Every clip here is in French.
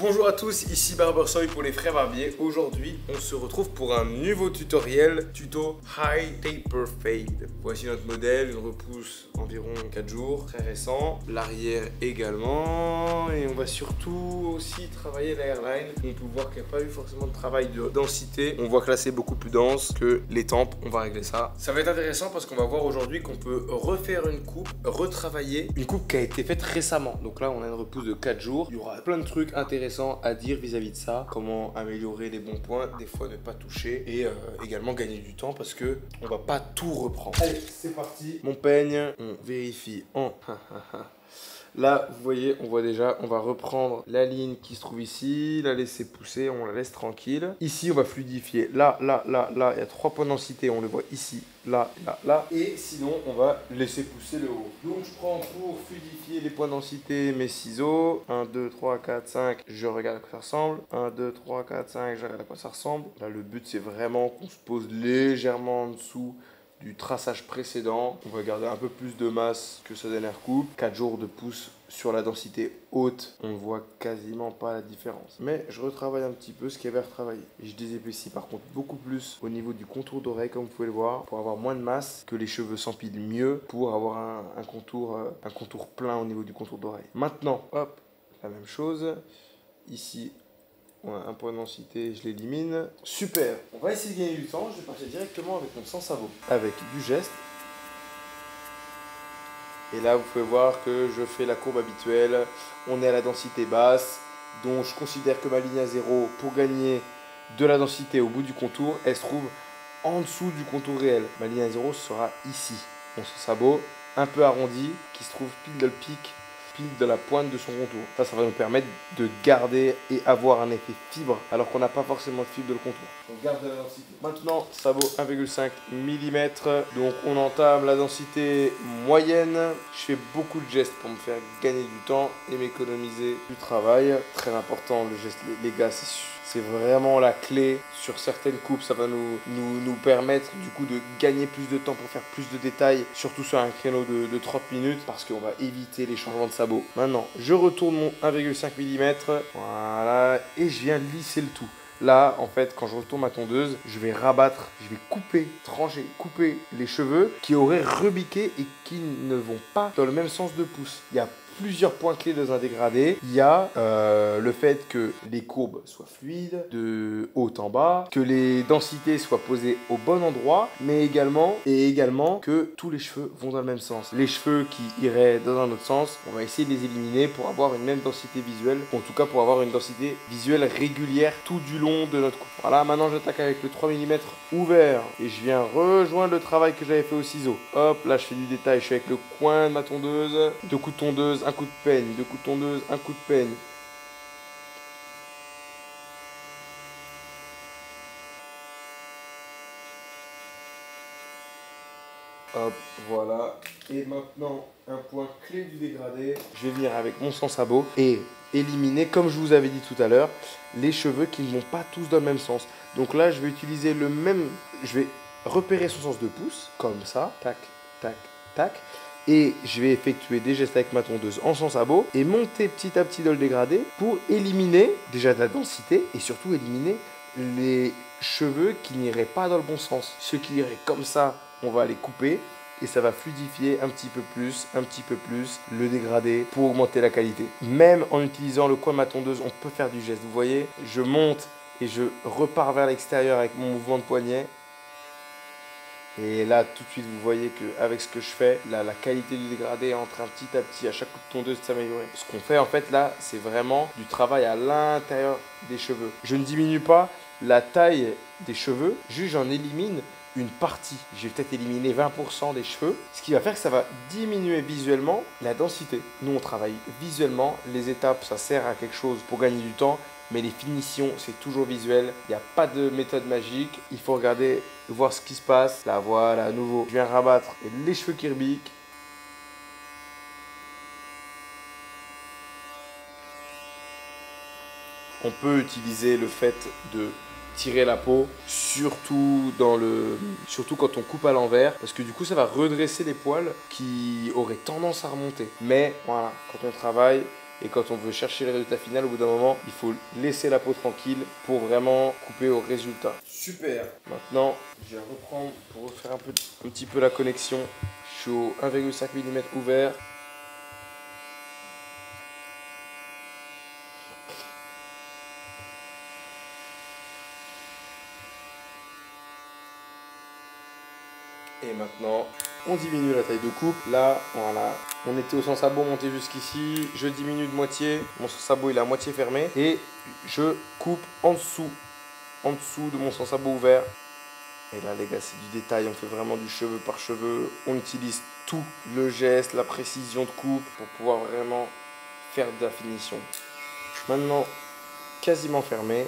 Bonjour à tous, ici Barbersoy pour les frères barbiers. Aujourd'hui, on se retrouve pour un nouveau tutoriel, tuto High Taper Fade. Voici notre modèle, une repousse environ 4 jours, très récent. L'arrière également, et on va surtout aussi travailler la hairline. On peut voir qu'il n'y a pas eu forcément de travail de densité. On voit que là c'est beaucoup plus dense que les tempes, on va régler ça. Ça va être intéressant parce qu'on va voir aujourd'hui qu'on peut refaire une coupe, retravailler une coupe qui a été faite récemment. Donc là on a une repousse de 4 jours, il y aura plein de trucs intéressants à dire vis-à-vis de ça, comment améliorer les bons points, des fois ne pas toucher et également gagner du temps parce que on va pas tout reprendre. Allez, c'est parti. Mon peigne, on vérifie en là, vous voyez, on voit déjà, on va reprendre la ligne qui se trouve ici, la laisser pousser, on la laisse tranquille. Ici, on va fluidifier. Là, là, là, là, il y a 3 points de densité, on le voit ici, là, là, là. Et sinon, on va laisser pousser le haut. Donc, je prends pour fluidifier les points de densité mes ciseaux. 1, 2, 3, 4, 5, je regarde à quoi ça ressemble. 1, 2, 3, 4, 5, je regarde à quoi ça ressemble. Là, le but, c'est vraiment qu'on se pose légèrement en dessous du traçage précédent. On va garder un peu plus de masse que sa dernière coupe. 4 jours de pouce sur la densité haute, on ne voit quasiment pas la différence. Mais je retravaille un petit peu ce qu'il y avait à retravailler. Et je désépaissis par contre beaucoup plus au niveau du contour d'oreille, comme vous pouvez le voir, pour avoir moins de masse, que les cheveux s'empilent mieux, pour avoir un contour plein au niveau du contour d'oreille. Maintenant, hop, la même chose. Ici, on a un point de densité, je l'élimine. Super. On va essayer de gagner du temps. Je vais partir directement avec mon sans sabot, avec du geste. Et là, vous pouvez voir que je fais la courbe habituelle. On est à la densité basse, donc je considère que ma ligne à 0 pour gagner de la densité au bout du contour, elle se trouve en dessous du contour réel. Ma ligne à 0 sera ici. Mon sans sabot un peu arrondi qui se trouve pile dans le pic, de la pointe de son contour. Ça va nous permettre de garder et avoir un effet fibre alors qu'on n'a pas forcément de fibre de le contour. On garde la densité. Maintenant, sabot 1,5 mm. Donc on entame la densité moyenne. Je fais beaucoup de gestes pour me faire gagner du temps et m'économiser du travail. Très important le geste, les gars, c'est vraiment la clé. Sur certaines coupes, ça va nous permettre du coup de gagner plus de temps pour faire plus de détails, surtout sur un créneau de 30 minutes, parce qu'on va éviter les changements de sabot. Maintenant, je retourne mon 1,5 mm, voilà, et je viens lisser le tout. Là, en fait, quand je retourne ma tondeuse, je vais rabattre, je vais couper, trancher, couper les cheveux qui auraient rebiqué et qui ne vont pas dans le même sens de pouce. Il y a plusieurs points clés dans un dégradé. Il y a le fait que les courbes soient fluides, de haut en bas, que les densités soient posées au bon endroit, mais également que tous les cheveux vont dans le même sens. Les cheveux qui iraient dans un autre sens, on va essayer de les éliminer pour avoir une même densité visuelle, en tout cas pour avoir une densité visuelle régulière tout du long de notre coupe. Voilà, maintenant j'attaque avec le 3 mm ouvert et je viens rejoindre le travail que j'avais fait au ciseau. Hop, là je fais du détail, je suis avec le coin de ma tondeuse, 2 coups de tondeuse, un coup de peigne, 2 coups de tondeuse, un coup de peigne. Hop, voilà. Et maintenant, un point clé du dégradé. Je vais venir avec mon sans sabot et éliminer, comme je vous avais dit tout à l'heure, les cheveux qui ne vont pas tous dans le même sens. Donc là, je vais utiliser le même... Je vais repérer son sens de pouce, comme ça. Tac, tac, tac. Et je vais effectuer des gestes avec ma tondeuse en sans sabot et monter petit à petit dans le dégradé pour éliminer déjà de la densité et surtout éliminer les cheveux qui n'iraient pas dans le bon sens. Ceux qui iraient comme ça, on va les couper et ça va fluidifier un petit peu plus le dégradé pour augmenter la qualité. Même en utilisant le coin de ma tondeuse, on peut faire du geste. Vous voyez, je monte et je repars vers l'extérieur avec mon mouvement de poignet. Et là, tout de suite, vous voyez qu'avec ce que je fais, là, la qualité du dégradé est en train petit à petit, à chaque coup de tondeuse, de s'améliorer. Ce qu'on fait, en fait, là, c'est vraiment du travail à l'intérieur des cheveux. Je ne diminue pas la taille des cheveux, juste j'en élimine une partie. Je vais peut-être éliminer 20% des cheveux, ce qui va faire que ça va diminuer visuellement la densité. Nous, on travaille visuellement. Les étapes, ça sert à quelque chose pour gagner du temps. Mais les finitions, c'est toujours visuel. Il n'y a pas de méthode magique. Il faut regarder, voir ce qui se passe. Là, voilà, à nouveau, je viens rabattre les cheveux qui rebiquent. On peut utiliser le fait de tirer la peau, surtout quand on coupe à l'envers, parce que du coup, ça va redresser les poils qui auraient tendance à remonter. Mais voilà, quand on travaille, Et quand on veut chercher le résultat final, au bout d'un moment, il faut laisser la peau tranquille pour vraiment couper au résultat. Super. Maintenant, je vais reprendre pour refaire un petit peu la connexion. Je suis au 1,5 mm ouvert. Et maintenant, on diminue la taille de coupe. Là, voilà, on était au sens sabot monté jusqu'ici. Je diminue de moitié. Mon sens sabot il est à moitié fermé. Et je coupe en dessous de mon sens sabot ouvert. Et là, les gars, c'est du détail. On fait vraiment du cheveu par cheveu. On utilise tout le geste, la précision de coupe pour pouvoir vraiment faire de la finition. Maintenant, quasiment fermé.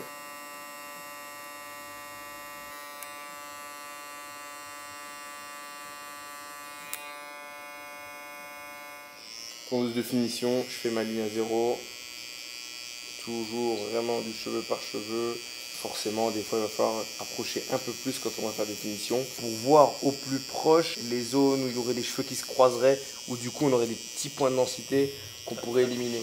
Tondeuse de finition, je fais ma ligne à 0. Toujours vraiment du cheveu par cheveu. Forcément, des fois, il va falloir approcher un peu plus quand on va faire des finitions pour voir au plus proche les zones où il y aurait des cheveux qui se croiseraient, où du coup, on aurait des petits points de densité qu'on pourrait éliminer.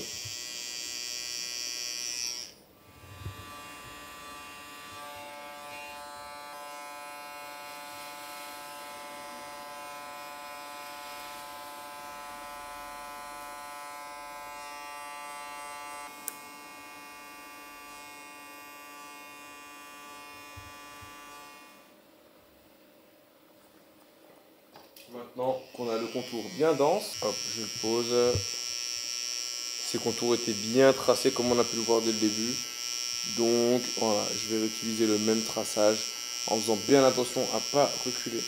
Maintenant qu'on a le contour bien dense, hop, je le pose. Ces contours étaient bien tracés comme on a pu le voir dès le début. Donc voilà, je vais réutiliser le même traçage en faisant bien attention à ne pas reculer.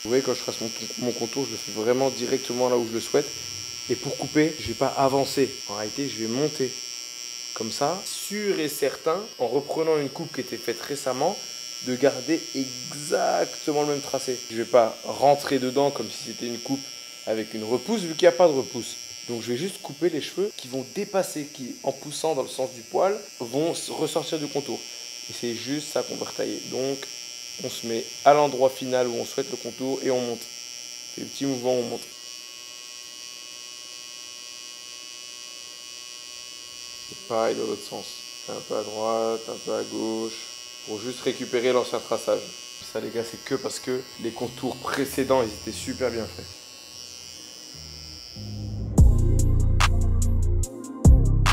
Vous voyez, quand je trace mon contour, je le fais vraiment directement là où je le souhaite. Et pour couper, je ne vais pas avancer. En réalité, je vais monter. Comme ça, sûr et certain, en reprenant une coupe qui était faite récemment, de garder exactement le même tracé. Je ne vais pas rentrer dedans comme si c'était une coupe avec une repousse, vu qu'il n'y a pas de repousse. Donc je vais juste couper les cheveux qui vont dépasser, qui en poussant dans le sens du poil, vont ressortir du contour. Et c'est juste ça qu'on va retailler. Donc on se met à l'endroit final où on souhaite le contour et on monte. C'est le petit mouvement où on monte. Et pareil dans l'autre sens. Un peu à droite, un peu à gauche. Pour juste récupérer l'ancien traçage. Ça les gars, c'est que parce que les contours précédents, ils étaient super bien faits.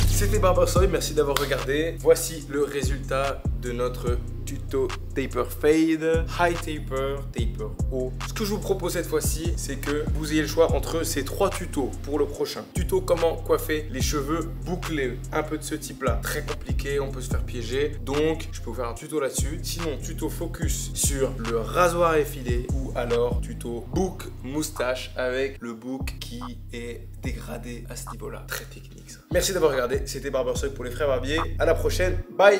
C'était Barbersoy, merci d'avoir regardé. Voici le résultat de notre tuto Taper Fade, High Taper, Taper Haut. Ce que je vous propose cette fois-ci, c'est que vous ayez le choix entre ces 3 tutos pour le prochain. Tuto comment coiffer les cheveux bouclés, un peu de ce type-là. Très compliqué, on peut se faire piéger. Donc, je peux vous faire un tuto là-dessus. Sinon, tuto focus sur le rasoir effilé ou alors tuto bouc moustache avec le bouc qui est dégradé à ce niveau-là. Très technique ça. Merci d'avoir regardé, c'était Barbersoy pour les frères barbiers. À la prochaine, bye!